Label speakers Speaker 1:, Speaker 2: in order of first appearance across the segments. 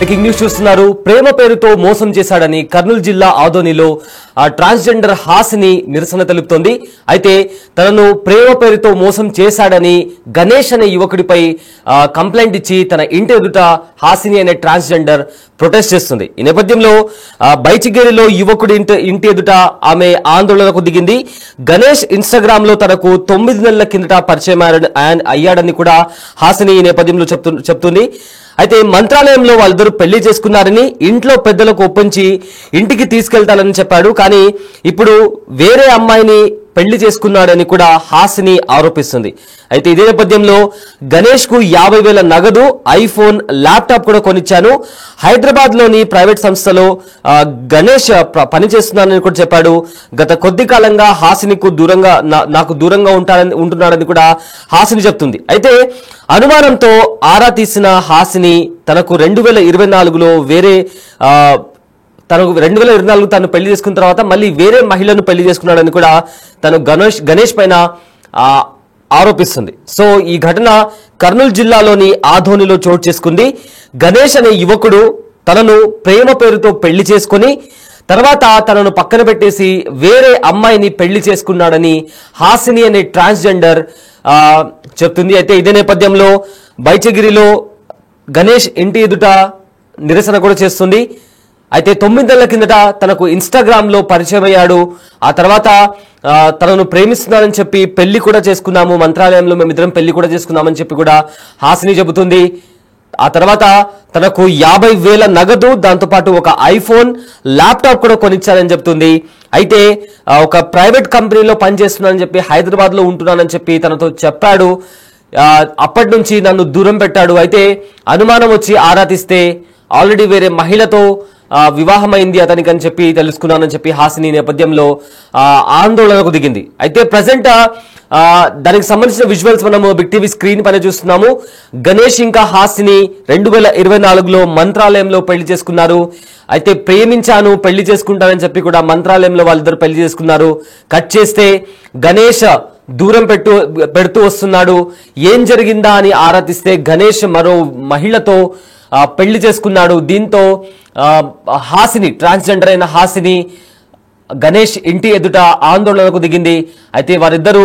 Speaker 1: Breaking news చూస్తున్నారు. ప్రేమ పేరుతో మోసం చేశాడని కర్నూలు జిల్లా ఆదోనిలో ట్రాన్స్జెండర్ హాసిని నిరసన తెలుపుతోంది. అయితే తనను ప్రేమ పేరుతో మోసం చేశాడని గణేష్ అనే యువకుడిపై కంప్లైంట్ ఇచ్చి తన ఇంటి ఎదుట హాసిని అనే ట్రాన్స్జెండర్ ప్రొటెస్ట్ చేస్తుంది. ఈ నేపథ్యంలో బైచిగేరిలో యువకుడి ఇంటి ఎదుట ఆమె ఆందోళనకు దిగింది. గణేష్ ఇన్స్టాగ్రామ్ లో తనకు 9 నెలల కిందట పరిచయం అయ్యాడని కూడా హాసిని ఈ నేపథ్యంలో చెప్తుంది. అయితే మంత్రాలయంలో వాళ్ళిద్దరూ పెళ్లి చేసుకున్నారని ఇంట్లో పెద్దలకు ఒప్పించి ఇంటికి తీసుకెళ్తానని చెప్పాడు. కానీ ఇప్పుడు వేరే అమ్మాయిని పెళ్లి చేసుకున్నాడని కూడా హాసిని ఆరోపిస్తుంది. అయితే ఇదే నేపథ్యంలో గణేష్ కు 50,000 నగదు, ఐఫోన్, ల్యాప్టాప్ కూడా కొనిచ్చాను. హైదరాబాద్ లోని ప్రైవేట్ సంస్థలో గణేష్ పనిచేస్తున్నానని కూడా చెప్పాడు. గత కొద్ది కాలంగా హాసినికి నాకు దూరంగా ఉంటున్నాడని కూడా హాసిని చెప్తుంది. అయితే అనుమానంతో ఆరా తీసిన హాసిని తనకు 2024లో తను పెళ్లి చేసుకున్న తర్వాత మళ్ళీ వేరే మహిళను పెళ్లి చేసుకున్నాడని కూడా తను గణేష్ పైన ఆరోపిస్తుంది. సో ఈ ఘటన కర్నూలు జిల్లాలోని ఆదోనిలో చోటు చేసుకుంది. గణేష్ అనే యువకుడు తనను ప్రేమ పేరుతో పెళ్లి చేసుకుని తర్వాత తనను పక్కన పెట్టేసి వేరే అమ్మాయిని పెళ్లి చేసుకున్నాడని హాసిని అనే ట్రాన్స్జెండర్ చెప్తుంది. అయితే ఇదే నేపథ్యంలో బైచగిరిలో గణేష్ ఇంటి ఎదుట నిరసన కూడా చేస్తుంది. అయితే 9 నెలల కిందట తనకు ఇన్స్టాగ్రామ్ లో పరిచయం అయ్యాడు. ఆ తర్వాత తనను ప్రేమిస్తున్నానని చెప్పి పెళ్లి కూడా చేసుకున్నాము, మంత్రాలయంలో మేమిద్దరం పెళ్లి కూడా చేసుకున్నామని చెప్పి కూడా హాసిని చెబుతుంది. ఆ తర్వాత తనకు 50,000 నగదు, దాంతోపాటు ఒక ఐఫోన్, ల్యాప్టాప్ కూడా కొనిచ్చానని చెప్తుంది. అయితే ఒక ప్రైవేట్ కంపెనీలో పనిచేస్తున్నానని చెప్పి హైదరాబాద్ లో ఉంటున్నానని చెప్పి తనతో చెప్పాడు. అప్పటి నుంచి నన్ను దూరం పెట్టాడు. అయితే అనుమానం వచ్చి ఆరా తీస్తే ఆల్రెడీ వేరే మహిళతో వివాహమైంది అతనికి అని చెప్పి తెలుసుకున్నానని చెప్పి హాసిని నేపథ్యంలో ఆందోళనకు దిగింది. అయితే ప్రజెంట్ దానికి సంబంధించిన విజువల్స్ మనము బిగ్ టీవీ స్క్రీన్ పైన చూస్తున్నాము. గణేష్ ఇంకా హాసిని 2024లో మంత్రాలయంలో పెళ్లి చేసుకున్నారు. అయితే ప్రేమించాను, పెళ్లి చేసుకుంటానని చెప్పి కూడా మంత్రాలయంలో వాళ్ళిద్దరు పెళ్లి చేసుకున్నారు. కట్ చేస్తే గణేష్ దూరం పెడుతూ వస్తున్నాడు. ఏం జరిగిందా అని ఆరా తీస్తే గణేష్ మరో మహిళతో పెళ్లి చేసుకున్నాడు. దీంతో హాసిని, ట్రాన్స్జెండర్ అయిన హాసిని గణేష్ ఇంటి ఎదుట ఆందోళనకు దిగింది. అయితే వారిద్దరూ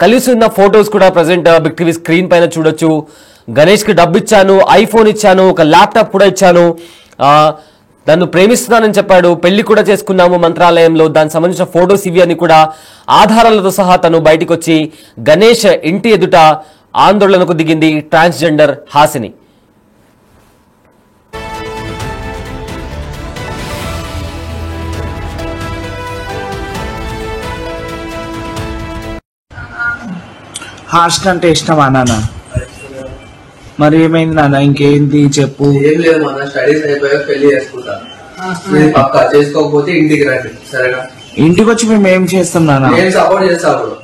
Speaker 1: కలిసి ఉన్న ఫొటోస్ కూడా ప్రజెంట్ బిగ్ టీవీ స్క్రీన్ పైన చూడొచ్చు. గణేష్ కి డబ్బు ఇచ్చాను, ఐఫోన్ ఇచ్చాను, ఒక ల్యాప్టాప్ కూడా ఇచ్చాను, నన్ను ప్రేమిస్తున్నానని చెప్పాడు, పెళ్లి కూడా చేసుకున్నాము మంత్రాలయంలో, దానికి సంబంధించిన ఫొటోస్ ఇవి అని కూడా ఆధారాలతో సహా తను బయటికి వచ్చి గణేష్ ఇంటి ఎదుట ఆందోళనకు దిగింది ట్రాన్స్జెండర్ హాసిని.
Speaker 2: హాస్టల్ అంటే ఇష్టమా నాన్న? మరి ఏమైంది నాన్న? ఇంకేంది చెప్పు.
Speaker 3: ఏం లేదు మన స్టడీస్ అయిపోయాక పెళ్లి చేసుకుంటా. పక్కా చేసుకోకపోతే ఇంటికి రండి, సరేనా?
Speaker 2: ఇంటికి వచ్చి మేము ఏం చేస్తాం నాన్న?
Speaker 3: నేను సపోర్ట్ చేస్తా. అప్పుడు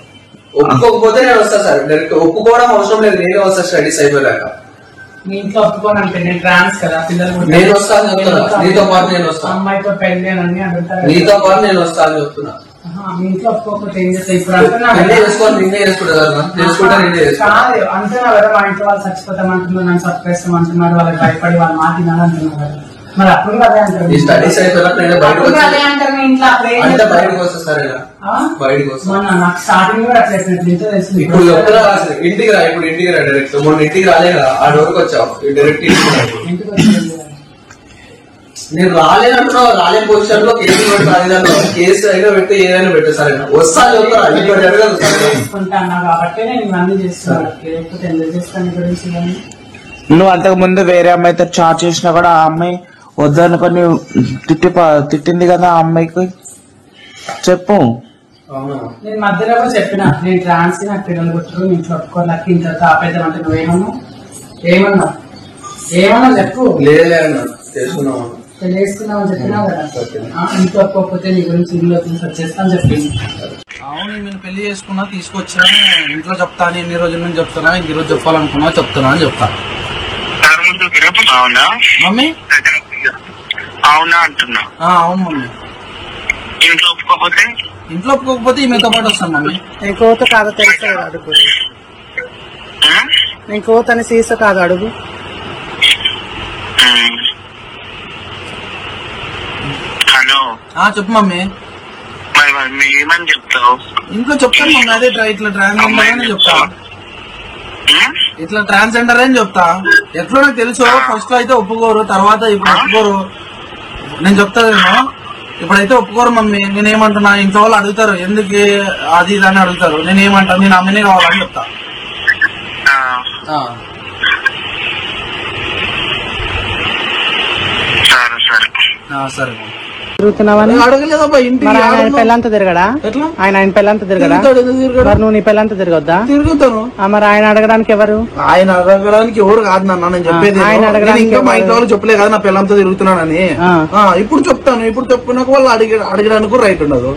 Speaker 3: ఒప్పుకోకపోతే నేను వస్తా సార్. డైరెక్ట్ ఒప్పుకోవడం అవసరం లేదు, నేనే వస్తా స్టడీస్ అయిపోయాక.
Speaker 4: మీ ఇంట్లో ఒప్పుకోనంటే నేను ట్రాన్స్ కదా, పిల్లలు
Speaker 3: నేను వస్తాను చెప్తున్నా. నీతో పాటు నేను వస్తాను,
Speaker 4: అమ్మాయితో పెళ్లి అని అడుగుతారు.
Speaker 3: నీతో పాటు నేను వస్తాను చెప్తున్నా.
Speaker 4: మీ ఇంట్లో ఒప్పుకోకపోతే ఏం చేస్తా? ఇప్పుడు
Speaker 3: నిన్నే చేసుకోవాలి, నిన్నే చేసుకుంటా చేసుకుంటా నిన్నే చేసుకో.
Speaker 4: కాదు అంటున్నా కదా, మా ఇంట్లో వాళ్ళు చచ్చిపోతామంటున్నారు, నన్ను సత్కరిస్తాం అంటున్నారు, వాళ్ళకి భయపడి వాళ్ళు మాట్లాడాలి అంటున్నారు కదా. మరి అప్పుడు అదే అంటారు.
Speaker 3: ఈ స్టడీస్ అయిపోయినప్పుడు నేను బయటకు
Speaker 4: అదే అంటారు. మీ ఇంట్లో
Speaker 3: అంటే బయటకు వస్తా సరేనా? బయటకు వస్తా.
Speaker 4: నాకు స్టార్టింగ్ కూడా అట్లా తెలుసు.
Speaker 3: ఇప్పుడు చెప్తున్నా ఇంటికి రా, ఇప్పుడు ఇంటికి రా డైరెక్ట్. మొన్న ఇంటికి రాలే కదా, ఆ డోర్కి వచ్చావు డైరెక్ట్
Speaker 4: ఇంటికి వచ్చి
Speaker 3: నేను రాలేనంటున్నావు. రాలే పొజిషన్ లో కేసు పెట్టి కేసు అయినా పెట్టి ఏదైనా పెట్టు సరేనా? వస్తా
Speaker 4: చెప్తాను కాబట్టి నేను ఇవన్నీ చేస్తున్నాను. లేకపోతే ఎందుకు చేస్తాను గురించి.
Speaker 2: నువ్వు అంతకు ముందు వేరే అమ్మాయితో చాట్ చేసినా కూడా ఆ అమ్మాయి వద్దనుకొని తిట్టింది కదా ఆ అమ్మాయికి. చెప్పు.
Speaker 4: నేను మధ్యలో కూడా చెప్పిన, నేను ట్రాన్స్, నాకు పిల్లలు కొట్టరు, నేను చొట్టుకోలేక ఇంత తాపేద్దాం అంటే నువ్వేమన్నా ఏమన్నా చెప్పు.
Speaker 3: లేదే అన్నా చేసుకున్నావు,
Speaker 4: పెళ్లి చేసుకున్నావు అని చెప్పినావు కదా. ఇంట్లో ఒప్పుకోకపోతే నీ గురించి ఇల్లు వచ్చేస్తా అని చెప్పింది.
Speaker 5: అవును, నేను పెళ్లి చేసుకున్నా, తీసుకొచ్చా, ఇంట్లో చెప్తాను. ఎన్ని రోజుల నుంచి చెప్తున్నా, ఇంక ఈరోజు చెప్పాలనుకున్నా చెప్తున్నా అని చెప్తా. మమ్మీ
Speaker 6: అవునా అంటున్నా?
Speaker 5: అవును మమ్మీ.
Speaker 6: ఇంట్లో
Speaker 5: ఒప్పుకోకపోతే ఈమెతో పాటు వస్తాను మమ్మీ.
Speaker 4: నేను కోత కాదు తెలుసు కదా, అడుగు. నేను కోత అని సీస కాదు, అడుగు.
Speaker 5: చెప్పు మమ్మీ.
Speaker 6: మరి ఏమని చెప్తావు?
Speaker 5: ఇంట్లో చెప్తాను మమ్మీ. అదే ఇట్లా ట్రాన్స్జెండర్ అని చెప్తా. ఇట్లా ట్రాన్స్జెండర్ అని చెప్తా. ఎట్లా నాకు తెలుసు. ఫస్ట్ లో అయితే ఒప్పుకోరు, తర్వాత ఇప్పుడు ఒప్పుకోరు. నేను చెప్తాను ఇప్పుడైతే ఒప్పుకోరు మమ్మీ. నేనేమంటున్నా, ఇంట్లో వాళ్ళు అడుగుతారు ఎందుకు అది ఇది అని అడుగుతారు. నేనేమంటా, నేను అమ్మనే కావాలని చెప్తా. సరే
Speaker 4: తిరుగుతున్నావని
Speaker 5: అడగలేదబ్బా. ఇంటికి
Speaker 4: ఆయన పెళ్ళంతా తిరగడా?
Speaker 5: ఎట్లా
Speaker 4: ఆయన పెళ్ళంతా తిరగడా? మరి నువ్వు నీ పెళ్ళంతా తిరగొద్దా?
Speaker 5: తిరుగుతాను.
Speaker 4: మరి ఆయన అడగడానికి ఎవరు?
Speaker 5: ఆయన అడగడానికి ఎవరు కాదు నాన్న. నేను చెప్పేది
Speaker 4: ఆయన అడగడానికి
Speaker 5: ఇంకా మా ఇంట్లో వాళ్ళు చెప్పలే కదా నా పిల్లలతో తిరుగుతున్నానని. ఇప్పుడు చెప్తాను. ఇప్పుడు చెప్పుకున్నాక వాళ్ళు అడగడానికి రైట్ ఉండదు.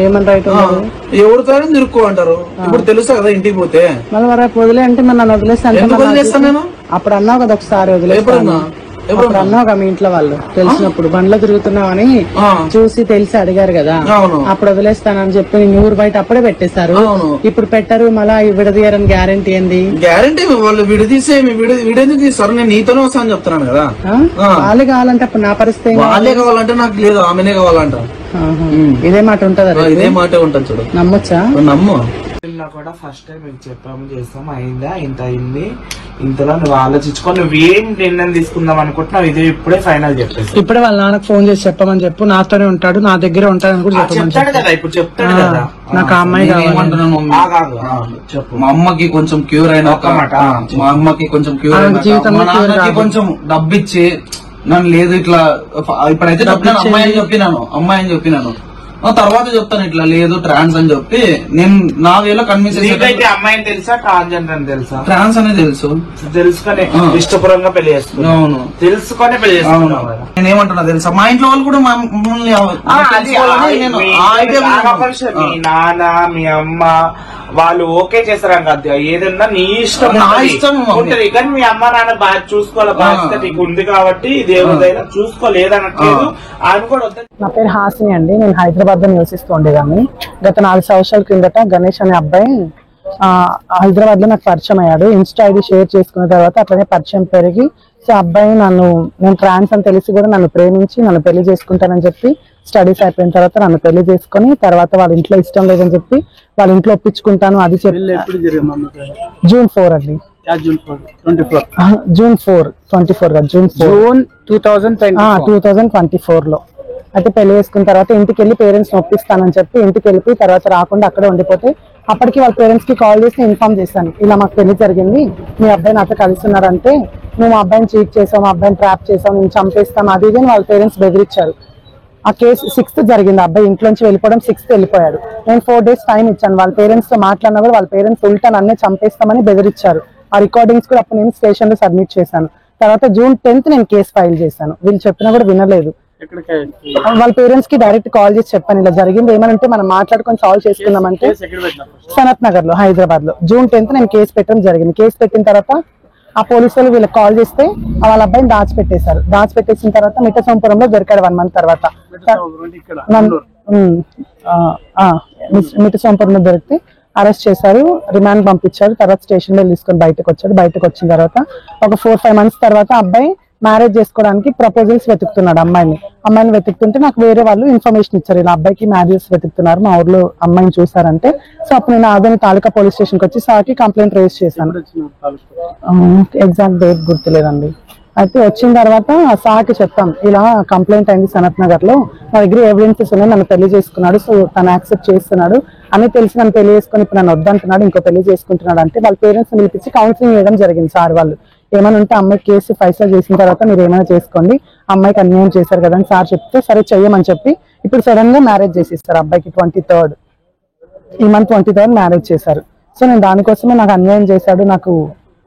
Speaker 4: ఏమని రైట్ ఉండదు?
Speaker 5: ఎవరితో తిరుక్కో అంటారు. ఇప్పుడు తెలుసా కదా ఇంటికి పోతే.
Speaker 4: మళ్ళీ మరి వదిలే అంటే మరి నన్ను వదిలేస్తాను.
Speaker 5: వదిలేస్తాను నేను.
Speaker 4: అప్పుడు అన్నావు కదా ఒకసారి వదిలేస్తాను. అప్పుడు అన్నావు కదా మీ ఇంట్లో వాళ్ళు తెలిసినప్పుడు బండ్లో తిరుగుతున్నావని చూసి తెలిసి అడిగారు కదా. అప్పుడు వదిలేస్తానని చెప్పి నేను ఊరు బయట అప్పుడే పెట్టేశారు. ఇప్పుడు పెట్టరు మళ్ళా విడదీయరని గ్యారంటీ ఏంది?
Speaker 5: గ్యారంటీ వాళ్ళు విడదీసే విడేది తీస్తారు. నేను నీతోనే వస్తాను చెప్తున్నాను కదా.
Speaker 4: వాళ్ళే కావాలంటే అప్పుడు నా పరిస్థితి
Speaker 5: వాళ్ళే కావాలంటే నాకు లేదు, ఆమెనే కావాలంట.
Speaker 4: ఇదే మాట ఉంటదా?
Speaker 5: ఇదే మాట ఉంటుంది చూడు.
Speaker 4: నమ్మొచ్చా?
Speaker 5: నమ్ము.
Speaker 2: కూడా ఫస్ట్ టైం మీకు చెప్పాము చేస్తాం అయిందా ఇంత అయింది. ఇంతలో నువ్వు ఆలోచించుకో, నువ్వేం నిర్ణయం తీసుకుందాం అనుకుంటున్నావు ఇదే ఇప్పుడే ఫైనల్ చెప్పేసి.
Speaker 4: ఇప్పుడే వాళ్ళ నాన్నకు ఫోన్ చేసి చెప్పమని చెప్పు. నాతోనే ఉంటాడు, నా దగ్గర ఉంటాడని కూడా
Speaker 2: చెప్తాడు కదా. ఇప్పుడు చెప్తాడు కదా.
Speaker 4: నాకు ఆ అమ్మాయి
Speaker 5: చెప్పు. మా అమ్మకి కొంచెం క్యూర్ అయిన ఒక మాట. మా అమ్మకి కొంచెం క్యూర్ అయిన మా నాన్నకి కొంచెం డబ్బిచ్చి నన్ను లేదు ఇట్లా ఇప్పుడైతే అమ్మాయి అని చెప్పినాను. తర్వాత చెప్తాను ఇట్లా లేదు ట్రాన్స్ అని చెప్పి. నేను నా వేలో కన్విన్స్
Speaker 2: చేసి అమ్మాయిని తెలుసా ట్రాన్స్జెండర్ అని తెలుసా?
Speaker 5: ట్రాన్స్ అనేది తెలుసు.
Speaker 2: తెలుసుకొని ఇష్టపూర్వకంగా పెళ్లి చేస్తున్నాను. అవును తెలుసుకొని పెళ్లి చేస్తున్నాను.
Speaker 5: నేనేమంటున్నా తెలుసా, మా ఇంట్లో వాళ్ళు కూడా మమ్మల్ని
Speaker 2: మీ నాన్న మీ అమ్మ వాళ్ళు ఓకే చేస్తారని కాదు. ఏదన్నా నీ ఇష్టం ఉంటది. కానీ మీ అమ్మ నాన్న బాగా చూసుకోవాలి. బాధ్యత నీకు ఉంది కాబట్టి దేవుడైనా చూసుకోలేదనట్లేదు. ఆయన కూడా వద్ద.
Speaker 4: నా పేరు హాసిని అండి. నేను హైదరాబాద్ లో నివసిస్తూ ఉండేదాన్ని. గత 4 సంవత్సరాల కిందట గణేష్ అనే అబ్బాయి హైదరాబాద్ లో నాకు పరిచయం అయ్యాడు. ఇన్స్టా ఐడి షేర్ చేసుకున్న తర్వాత అట్లనే పరిచయం పెరిగి సో అబ్బాయి నేను ట్రాన్స్ అని తెలిసి కూడా నన్ను ప్రేమించి నన్ను పెళ్లి చేసుకుంటానని చెప్పి స్టడీస్ అయిపోయిన తర్వాత నన్ను పెళ్లి చేసుకుని తర్వాత వాళ్ళ ఇంట్లో ఇష్టం లేదని చెప్పి వాళ్ళ ఇంట్లో ఒప్పించుకుంటాను అది చెప్పి జూన్ 4 అండి. జూన్ 4 2024 లో అయితే పెళ్లి చేసుకున్న తర్వాత ఇంటికి వెళ్ళి పేరెంట్స్ ఒప్పిస్తానని చెప్పి ఇంటికి వెళ్ళిపోయి తర్వాత రాకుండా అక్కడే ఉండిపోతే అప్పటికి వాళ్ళ పేరెంట్స్ కి కాల్ చేసి ఇన్ఫార్మ్ చేశాను, ఇలా మాకు పెళ్లి జరిగింది, మీ అబ్బాయి నాతో కలిసి ఉన్నారంటే నువ్వు మా అబ్బాయిని చీట్ చేసావు, మా అబ్బాయిని ట్రాప్ చేసావు, నేను చంపేస్తాను అది ఇది అని వాళ్ళ పేరెంట్స్ బెదిరించారు. ఆ కేసు 6th జరిగింది. అబ్బాయి ఇంట్లో నుంచి వెళ్ళిపోవడం 6th వెళ్ళిపోయాడు. నేను 4 days టైం ఇచ్చాను. వాళ్ళ పేరెంట్స్ తో మాట్లాడినా కూడా వాళ్ళ పేరెంట్స్ ఉల్టా నన్నే చంపేస్తామని బెదిరించారు. ఆ రికార్డింగ్స్ కూడా అప్పుడు నేను స్టేషన్ లో సబ్మిట్ చేశాను. తర్వాత జూన్ 10th నేను కేసు ఫైల్ చేశాను. వీళ్ళు చెప్పినా కూడా వినలేదు. వాళ్ళ పేరెంట్స్ కి డైరెక్ట్ కాల్ చేసి చెప్పాను ఇలా జరిగింది, ఏమనంటే మనం మాట్లాడుకొని సాల్వ్ చేసుకుందామంటే సనత్ నగర్ లో హైదరాబాద్ లో జూన్ 10th నేను కేసు పెట్టడం జరిగింది. కేసు పెట్టిన తర్వాత ఆ పోలీసు వాళ్ళు వీళ్ళకి కాల్ చేస్తే వాళ్ళ అబ్బాయిని దాచిపెట్టేసిన తర్వాత మిఠసోంపురంలో దొరికాడు 1 month తర్వాత. మిఠసోంపురంలో దొరికితే అరెస్ట్ చేశారు, రిమాండ్ పంపించారు. తర్వాత స్టేషన్ లో తీసుకొని బయటకు వచ్చాడు. బయటకు వచ్చిన తర్వాత ఒక 4-5 months తర్వాత అబ్బాయి మ్యారేజ్ చేసుకోవడానికి ప్రపోజల్స్ వెతుకుతున్నాడు. అమ్మాయిని వెతుకుతుంటే నాకు వేరే వాళ్ళు ఇన్ఫర్మేషన్ ఇచ్చారు, ఇలా అబ్బాయికి మ్యారేజెస్ వెతుకుతున్నారు, మా ఊర్లో అమ్మాయిని చూసారంటే. సో అప్పుడు నేను ఆదోని తాలూకా పోలీస్ స్టేషన్ కి వచ్చి సార్కి కంప్లైంట్ రేజ్ చేశాను. ఎగ్జాక్ట్ డేట్ గుర్తులేదండి. అయితే వచ్చిన తర్వాత సార్కి చెప్పాం ఇలా కంప్లైంట్ అయింది సనత్ నగర్ లో, నా దగ్గర ఎవిడెన్సెస్ ఉన్నాయి, నన్ను పెళ్లి చేసుకున్నాడు, సో తను యాక్సెప్ట్ చేస్తున్నాడు అని తెలిసి నన్ను పెళ్లి చేసుకుని ఇప్పుడు నన్ను వద్దంటున్నాడు, ఇంకో పెళ్లి చేసుకుంటున్నాడు అంటే వాళ్ళ పేరెంట్స్ పిలిపించి కౌన్సిలింగ్ చేయడం జరిగింది. సార్ వాళ్ళు ఏమైనా ఉంటే అమ్మాయి కేసు ఫైసల్ చేసిన తర్వాత మీరు ఏమైనా చేసుకోండి, అమ్మాయికి అన్యాయం చేశారు కదా అని సార్ చెప్తే సరే చెయ్యమని చెప్పి ఇప్పుడు సడన్ గా మ్యారేజ్ చేసిస్తారు అబ్బాయికి. 23rd ఈ మంత్ 23rd మ్యారేజ్ చేశారు. సో నేను దానికోసమే నాకు అన్యాయం చేశాడు, నాకు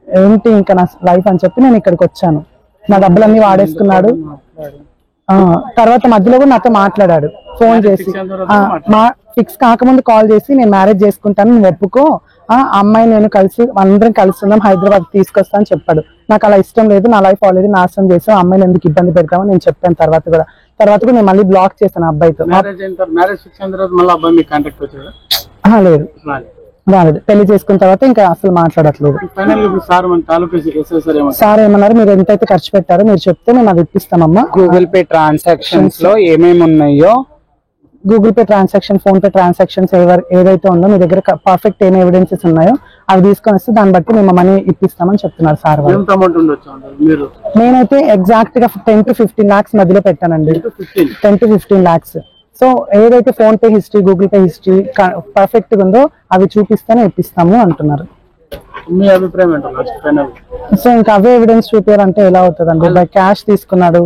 Speaker 4: ఏంటి ఇంకా నా లైఫ్ అని చెప్పి నేను ఇక్కడికి వచ్చాను. నా డబ్బులన్నీ వాడేసుకున్నాడు. తర్వాత మధ్యలో కూడా నాతో మాట్లాడాడు ఫోన్ చేసి, ఫిక్స్ కాకముందు కాల్ చేసి నేను మ్యారేజ్ చేసుకుంటాను నువ్వు ఒప్పుకో, అమ్మాయి నేను కలిసి అందరం కలిసి ఉందాం, హైదరాబాద్ తీసుకొస్తా అని చెప్పాడు. నాకు అలా ఇష్టం లేదు, నా లైఫ్ ఆల్రెడీ నాశనం చేసాం, అమ్మాయిని ఎందుకు ఇబ్బంది పెడతామని నేను చెప్పాను. తర్వాత కూడా నేను మళ్ళీ బ్లాక్ చేశాను అబ్బాయితో. లేదు రాలేదు, పెళ్లి చేసుకున్న తర్వాత ఇంకా అసలు మాట్లాడట్లేదు. సార్ ఏమన్నారు, మీరు ఎంతైతే ఖర్చు పెట్టారో మీరు చెప్తే మేము అది ఇప్పిస్తామమ్మా.
Speaker 7: గూగుల్ పే ట్రాన్సాక్షన్స్ లో ఏమేమి ఉన్నాయో
Speaker 4: Google pay transaction, phone pay transactions ఏదైతే ఉందో మీ దగ్గర పర్ఫెక్ట్ ఏం ఎవిడెన్సెస్ ఉన్నాయో అవి తీసుకొని వస్తే దాన్ని బట్టి మేము మనీ ఇప్పిస్తామని చెప్తున్నారు సార్ వాళ్ళు. నేనైతే ఎగ్జాక్ట్ గా 10 to 15 lakhs మధ్యలో పెట్టానండి. 10 to 15 lakhs. సో ఏదైతే phone pay history, Google pay history perfect గా ఉందో అవి చూపిస్తేనే ఇప్పిస్తాము అంటున్నారు.
Speaker 5: మీ అభిప్రాయం ఏంటో?
Speaker 4: సో ఇంకా అవే ఎవిడెన్స్ చూపారంటే ఎలా అవుతుందండి? బై క్యాష్ తీసుకున్నాడు,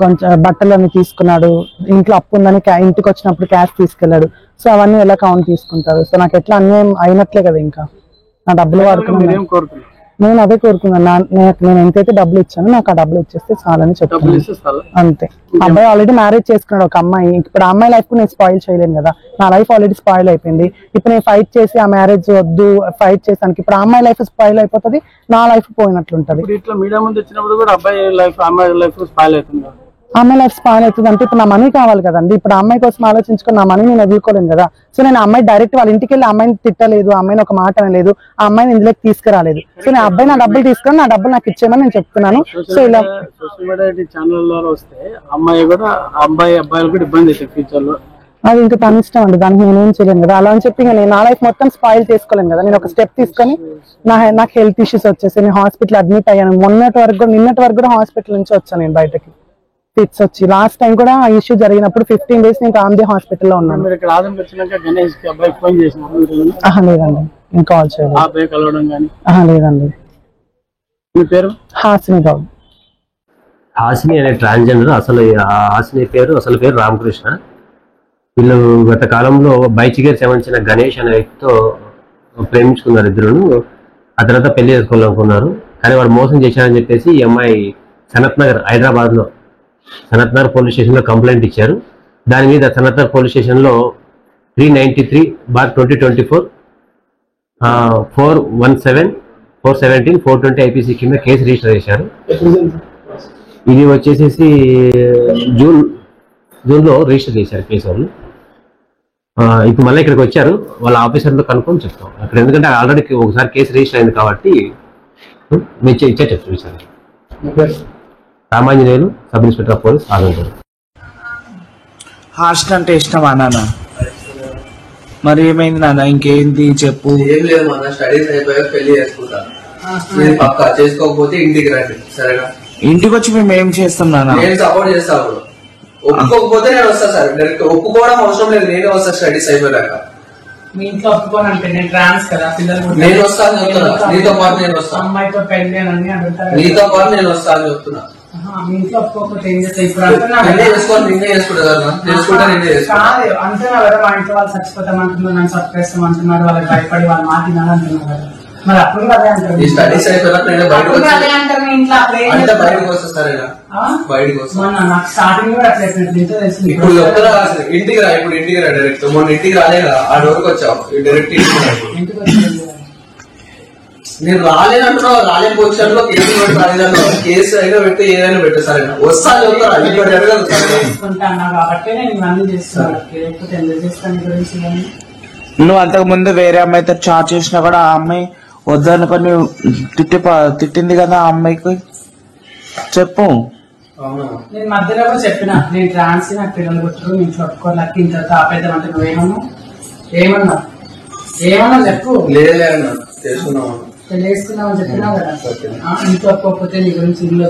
Speaker 4: కొంచెం బట్టలన్నీ తీసుకున్నాడు, ఇంట్లో అప్పు ఉందని ఇంటికి వచ్చినప్పుడు క్యాష్ తీసుకెళ్లాడు. సో అవన్నీ ఎలా కౌంట్ తీసుకుంటారు? సో నాకు ఎట్లా అన్యాయం అయినట్లే కదా. ఇంకా నా డబ్బులు వాడుకున్నాను. నేను అదే కోరుకున్నాను. నేను ఎంతైతే డబ్బులు ఇచ్చానో నాకు ఆ డబ్బులు ఇచ్చేస్తే చాలని చెప్తాను అంతే. అబ్బాయి ఆల్రెడీ మ్యారేజ్ చేసుకున్నాడు ఒక అమ్మాయి. ఇప్పుడు ఆ అమ్మాయి లైఫ్ నేను స్పాయిల్ చేయలేను కదా. నా లైఫ్ ఆల్రెడీ స్పాయిల్ అయిపోయింది. ఇప్పుడు నేను ఫైట్ చేసి ఆ మ్యారేజ్ వద్దు ఫైట్ చేసానికి ఇప్పుడు ఆ అమ్మాయి లైఫ్ స్పాయిల్ అయిపోతుంది, నా లైఫ్ పోయినట్లుంటది.
Speaker 5: ఇట్లా మీడియా ముందు వచ్చినప్పుడు కూడా అబ్బాయి లైఫ్, అమ్మాయి లైఫ్ స్పాయిల్ అవుతుంది.
Speaker 4: అమ్మాయి లైఫ్ స్పాయిల్ అవుతుంది అంటే ఇప్పుడు నా మనీ కావాలి కదండి. ఇప్పుడు అమ్మాయి కోసం ఆలోచించుకుని నా మనీ నేను వదులుకోలేను కదా. సో నేను అమ్మాయి డైరెక్ట్ వాళ్ళ ఇంటికి వెళ్ళి అమ్మాయిని తిట్టలేదు, అమ్మాయిని ఒక మాట అనలేదు, ఆ అమ్మాయిని ఇందులోకి తీసుకురాలేదు. సో నేను అబ్బాయి నా డబ్బులు తీసుకొని నా డబ్బులు నాకు ఇచ్చేయమని నేను చెప్తున్నాను. సో ఇలా
Speaker 5: సోషల్ మీడియా ఛానల్ వస్తే అమ్మాయి కూడా అబ్బాయిలు కూడా ఇబ్బంది అవుతుంది ఫ్యూచర్ లో.
Speaker 4: అది ఇంకా తన ఇష్టం అండి, దానికి నేనేం చేయలేను కదా. అలా అని చెప్పి నేను నా లైఫ్ మొత్తం స్పాయిల్ చేసుకోలేను కదా. నేను ఒక స్టెప్ తీసుకొని నాకు హెల్త్ ఇష్యూస్ వచ్చేసి నేను హాస్పిటల్ అడ్మిట్ అయ్యాను. నిన్నటి వరకు కూడా హాస్పిటల్ నుంచి వచ్చాను నేను బయటకి. ఫిట్స్ వచ్చి లాస్ట్ టైం కూడా ఆ ఇష్యూ జరిగినప్పుడు 15 days నేను గాంధీ హాస్పిటల్లో ఉన్నాను. లేదండి, నేను కాల్ చేయలేదు. లేదండి. హాసిని గౌడ్.
Speaker 1: హాసిని అనే ట్రాన్స్జెండర్. హాసిని అసలు పేరు రామకృష్ణ. వీళ్ళు గత కాలంలో బైచిగేర్ సంబంధించిన గణేష్ అనే వ్యక్తితో ప్రేమించుకున్నారు ఇద్దరును. ఆ తర్వాత పెళ్లి చేసుకోవాలనుకున్నారు. కానీ వాడు మోసం చేశారని చెప్పేసి ఈ అమ్మాయి సనత్ నగర్, హైదరాబాద్ లో సనత్ నగర్ పోలీస్ స్టేషన్ లో కంప్లైంట్ ఇచ్చారు. దాని మీద సనత్ నగర్ పోలీస్ స్టేషన్ లో 393/2024 417 417 420 ఐపీసీ కింద కేసు రిజిస్టర్ చేశారు. ఇది వచ్చేసేసి జూన్లో రిజిస్టర్ చేశారు కేసు వాళ్ళు. ఇప్పుడు మళ్ళీ ఇక్కడికి వచ్చారు, వాళ్ళ ఆఫీసర్లో కనుక్కొని చెప్తాం అక్కడ. ఎందుకంటే ఆల్రెడీ ఒకసారి కేసు రిజిస్టర్ అయింది కాబట్టి ఇచ్చే చెప్తాం sir. Ramanjaneyulu, sub inspector of police, ఆగంటారు.
Speaker 2: హాస్టల్ అంటే ఇష్టమా నాన్న? మరి ఏమైంది నాన్న? ఇంకేంటి చెప్పు.
Speaker 3: ఏం లేదు మన స్టడీస్ అయిపోయాక పెళ్లి చేసుకుంటా. పక్కా చేసుకోకపోతే ఇంటికి రండి సరేనా?
Speaker 2: ఇంటికి వచ్చి మేము ఏం చేస్తాం నాన్న?
Speaker 3: నేను సపోర్ట్ చేస్తాను. ఒప్పుకోకపోతే నేను వస్తా సార్. డైరెక్ట్ ఒప్పుకోవడం అవసరం లేదు, నేనే వస్తా స్టడీస్ అయిపోయాక.
Speaker 4: మీ ఇంట్లో ఒప్పుకోనంటే నేను ట్రాన్స్ కదా, పిల్లలు
Speaker 3: నేను వస్తాను చెప్తున్నా. నీతో పాటు నేను వస్తాను.
Speaker 4: అమ్మాయితో పెళ్లి అని అడుగుతారు.
Speaker 3: నీతో పాటు నేను వస్తాను చెప్తున్నా.
Speaker 4: మీ ఇంట్లో ఒప్పుకోకపోతే ఏం చేస్తా? ఇప్పుడు
Speaker 3: నిన్నే చేసుకోవాలి, నిన్నే చేసుకుంటా చేసుకుంటా నిన్నే చేసుకో.
Speaker 4: కాదు అంటున్నా కదా, మా ఇంట్లో వాళ్ళు చచ్చిపోతామంటున్నారు, నన్ను చంపేస్తామంటున్నారు, వాళ్ళకి భయపడి వాళ్ళు మాట్లాడాలి అంటున్నారు కదా. మరి అప్పుడు అదే అంటారు.
Speaker 3: ఈ స్టడీస్ అయిపోయినాక నేను బయటకు అంటే బయటకు వస్తా సరేనా? బయటకు వస్తా.
Speaker 4: నాకు స్టార్టింగ్ కూడా అట్లా తెలిసింది.
Speaker 3: ఇప్పుడు చెప్తున్నా ఇంటికి రా. ఇప్పుడు ఇంటికి రా డైరెక్ట్. మొన్న ఇంటికి రాలే కదా, ఆ డోర్కి వచ్చావు డైరెక్ట్ ఇంటికి వచ్చి. నేను రాలేనంటున్నావు. రాలేని పొజిషన్ లో కేసు పెట్టి కేసు అయినా పెట్టి ఏదైనా పెట్టు సరేనా? వస్తా చెప్తారా? ఇక్కడ
Speaker 4: కాబట్టి నేను ఇవన్నీ చేస్తాను. లేకపోతే ఎందుకు చేస్తాను గురించి?
Speaker 2: నువ్వు అంతకు ముందు వేరే అమ్మాయితో చాట్ చేసినా కూడా ఆ అమ్మాయి వద్దనుకొని తిట్టింది కదా ఆ అమ్మాయికి. చెప్పు.
Speaker 4: నేను మధ్యలో కూడా చెప్పిన నేను ట్రాన్స్, నాకు పిల్లలు కొట్టరు, నేను చుట్టుకో లక్కి ఇంత ఆపేద్దాం అంటే నువ్వేమన్నా ఏమన్నా చెప్పు.
Speaker 3: లేదు చేసుకున్నావు
Speaker 4: తెలియసుకున్నావు చెప్పినావు కదా. ఇంట్లో ఒప్పుకోకపోతే నీ గురించి ఇల్లు